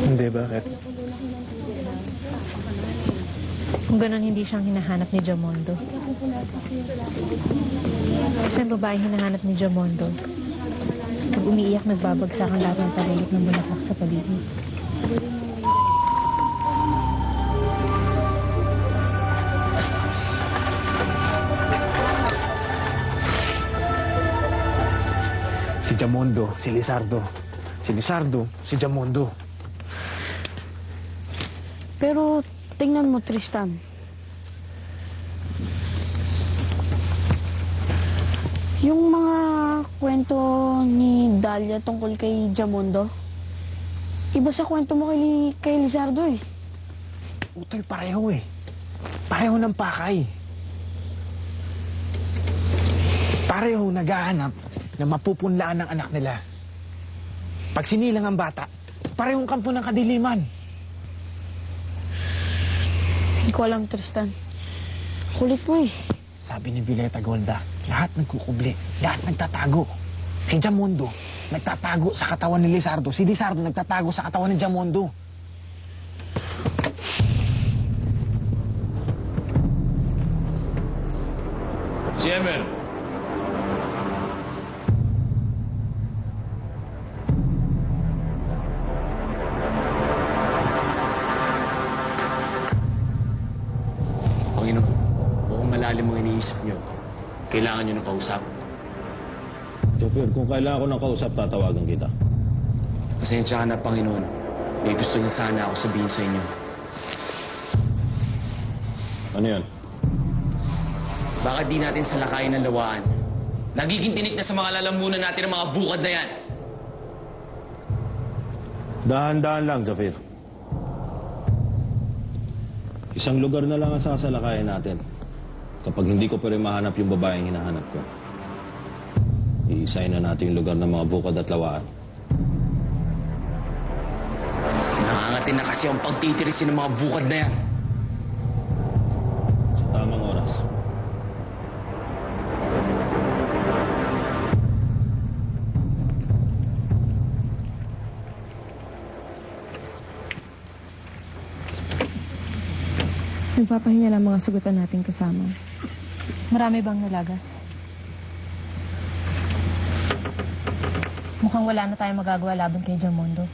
Hindi, bakit? Kung gano'n, hindi siyang hinahanap ni Jamondo. Kasi ang babae hinahanap ni Jamondo. Pag umiiyak, nagbabagsak ang lahat ng palulot ng bulaklak sa paligid. Si Jamondo, si Lizardo. Si Lizardo, si Jamondo. Pero tingnan mo, Tristan. Yung mga kwento ni Dahlia tungkol kay Jamondo, iba sa kwento mo kay Lizardo eh. Utol, pareho eh. Pareho ng pakay. Pareho naghahanap na mapupunlaan ng anak nila. Pag sinilang ang bata, parehong kampo ng kadiliman. Hindi ko alam, Tristan. Kulit mo eh. Sabi ni Violeta Golda, lahat nagkukubli, lahat nagtatago. Si Jamondo, nagtatago sa katawan ni Lizardo. Si Lizardo, nagtatago sa katawan ni Jamondo. Si Emer. Panginoon, kung malalim ang iniisip niyo, kailangan niyo ng kausap. Joffer, kung kailangan ko ng kausap, tatawagan kita. Pasensya ka na, Panginoon. May gusto niya sana ako sabihin sa inyo. Ano yan? Baka di natin salakayin ng lawaan. Nagiging tinik na sa mga lalamunan natin ang mga bukad na yan. Dahan-dahan lang, Joffer. Isang lugar na lang ang sasalakayin natin. Kapag hindi ko pa rin mahanap yung babaeng hinahanap ko, iisahin na natin yung lugar ng mga bukad at lawaan. Nangangatin na kasi ang pagtitirisin ng mga bukad na yan. Sa tamang oras. Nagpapahinga lang mga sagutan natin kasama. Marami bang nalagas? Mukhang wala na tayong magagawa laban kay Jamondo.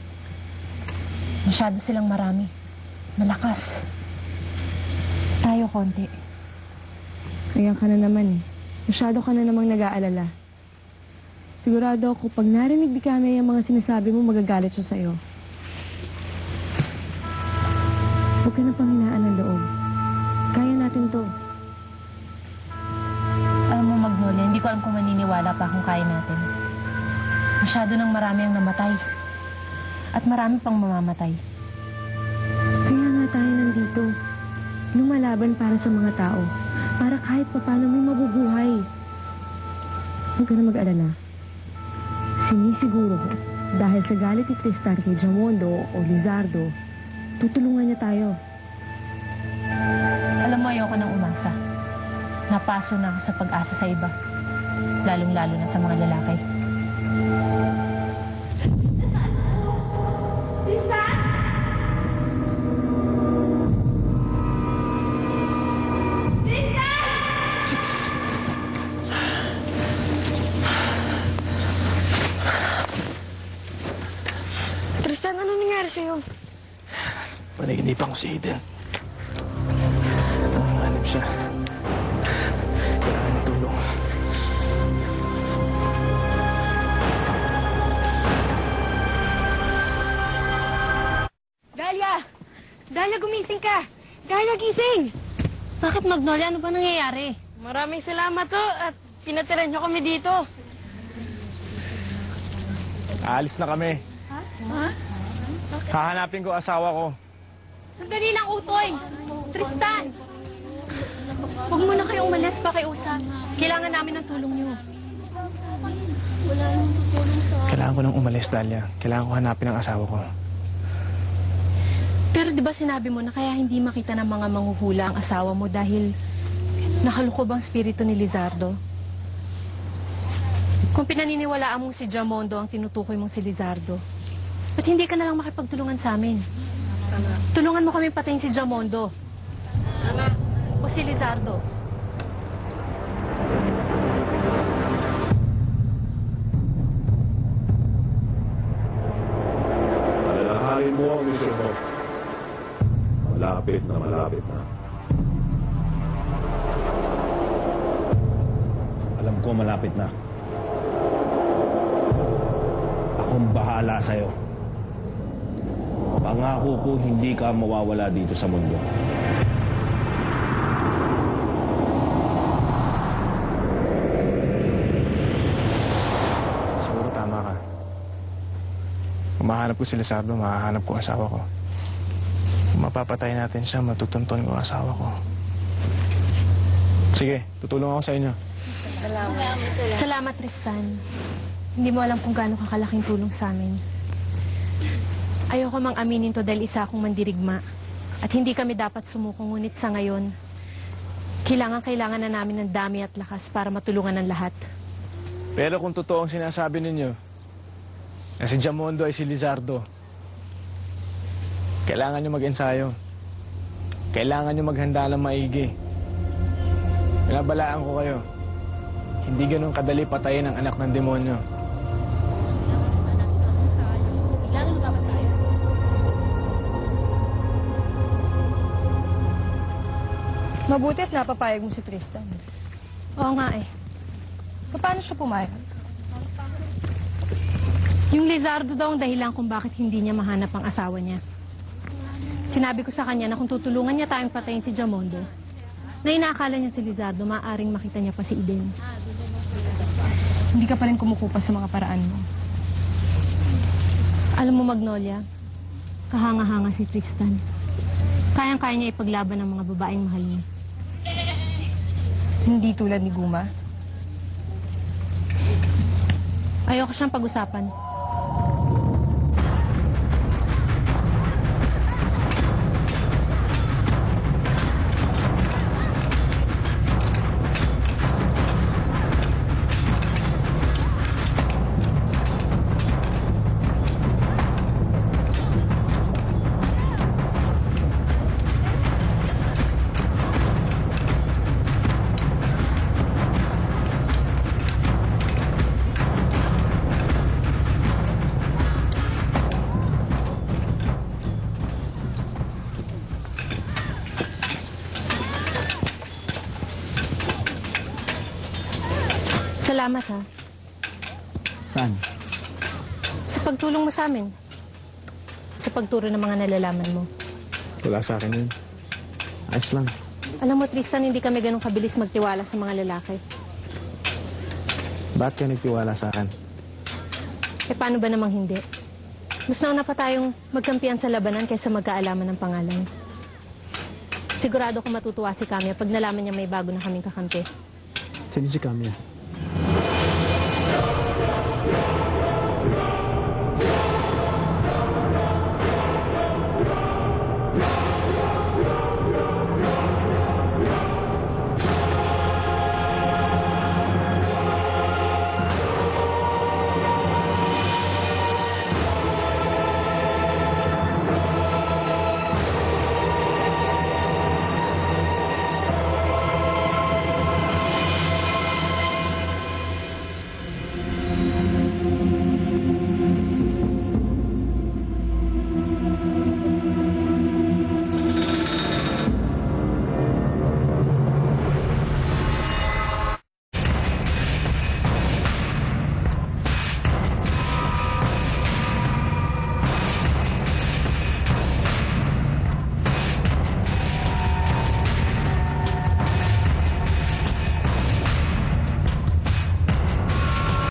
Masyado silang marami. Malakas. Tayo konti. Ayan ka na naman eh. Masyado ka na namang nag-aalala. Sigurado ako, pag narinig di kami yung mga sinasabi mo, magagalit siya sa'yo. Huwag ka na panghinaan ng loob. Kaya natin to. Alam mo, Magnolia, hindi ko alam kung maniniwala pa kung kaya natin. Masyado nang marami ang namatay. At marami pang mamamatay. Kaya nga tayo nandito. Lumalaban para sa mga tao. Para kahit paano may mabubuhay. Huwag ka na mag-alala. Sinisiguro ko, dahil sa galit ni Tristan kay Jamondo o Lizardo, tutulungan niya tayo. Alam mo, ayoko nang umasa. Napaso na ako sa pag-asa sa iba. Lalong-lalo na sa mga lalaki. Tristan, ano nangyari sa'yo? Paniginipan ko si Eden. Nangangalip siya. Kailangan ng tulong. Dahlia! Dahlia, gumising ka! Dahlia, gising! Bakit, Magnolia? Ano ba nangyayari? Maraming salamat to at pinatiran niyo kami dito. Aalis na kami. Ha? Hahanapin ko asawa ko. Sandali lang, Utoy! Tristan! Huwag mo na kayong umalis pa kay Usap. Kailangan namin ng tulong niyo. Kailangan ko nang umalis, Dahlia. Kailangan ko hanapin ang asawa ko. Pero di ba sinabi mo na kaya hindi makita ng mga manghuhula ang asawa mo dahil nakalukob ang spirito ni Lizardo? Kung pinaniniwalaan mong si Jamondo ang tinutukoy mong si Lizardo, Ba't hindi ka na lang makipagtulungan sa amin? Tulungan mo kami patayin si Jamondo. O si Lizardo. Alalahanin mo ang misyon mo. Malapit na malapit na. Alam ko malapit na. Akong bahala sa'yo. Pangako ko hindi ka mawawala dito sa mundo. Siguro tama ka. Kung mahanap ko si Lizardo, mahahanap ko ang asawa ko. Kung mapapatay natin siya, matutunton ko ang asawa ko. Sige, tutulong ako sa inyo. Salamat, Tristan. Hindi mo alam kung gaano kakalaking tulong sa amin. Ayoko mang aminin to dahil isa akong mandirigma. At hindi kami dapat sumuko, ngunit sa ngayon, kailangan na namin ng dami at lakas para matulungan ang lahat. Pero kung totoo ang sinasabi ninyo, na si Jamondo ay si Lizardo, kailangan nyo mag-ensayo. Kailangan nyo maghanda ng maigi. Pinabalaan ko kayo. Hindi ganun kadali patayin ang anak ng demonyo. Mabuti at napapayag mo si Tristan. Oo nga eh. Paano siya pumayag? Yung Lizardo daw ang dahilan kung bakit hindi niya mahanap ang asawa niya. Sinabi ko sa kanya na kung tutulungan niya tayong patayin si Jamondo, na inaakala niya si Lizardo, maaaring makita niya pa si Eden. Hindi ka pa rin kumukupa sa mga paraan mo. Alam mo, Magnolia, kahanga-hanga si Tristan. Kayang-kaya niya ipaglaban ang mga babaeng mahal niya. Hindi tulad ni Guma. Ayoko siyang pag-usapan. Salamat, ha? Saan? Sa pagtulong mo sa amin. Sa pagturo ng mga nalalaman mo. Wala sa akin yun. Ayos lang. Alam mo, Tristan, hindi kami ganun kabilis magtiwala sa mga lalaki. Bakit ka nagtiwala sa akin? Eh, paano ba namang hindi? Mas nauna pa tayong magkampihan sa labanan kaysa magkaalaman ng pangalan. Sigurado kong matutuwa si Camia pag nalaman niya may bago na kaming kakampi. Sino si Camia?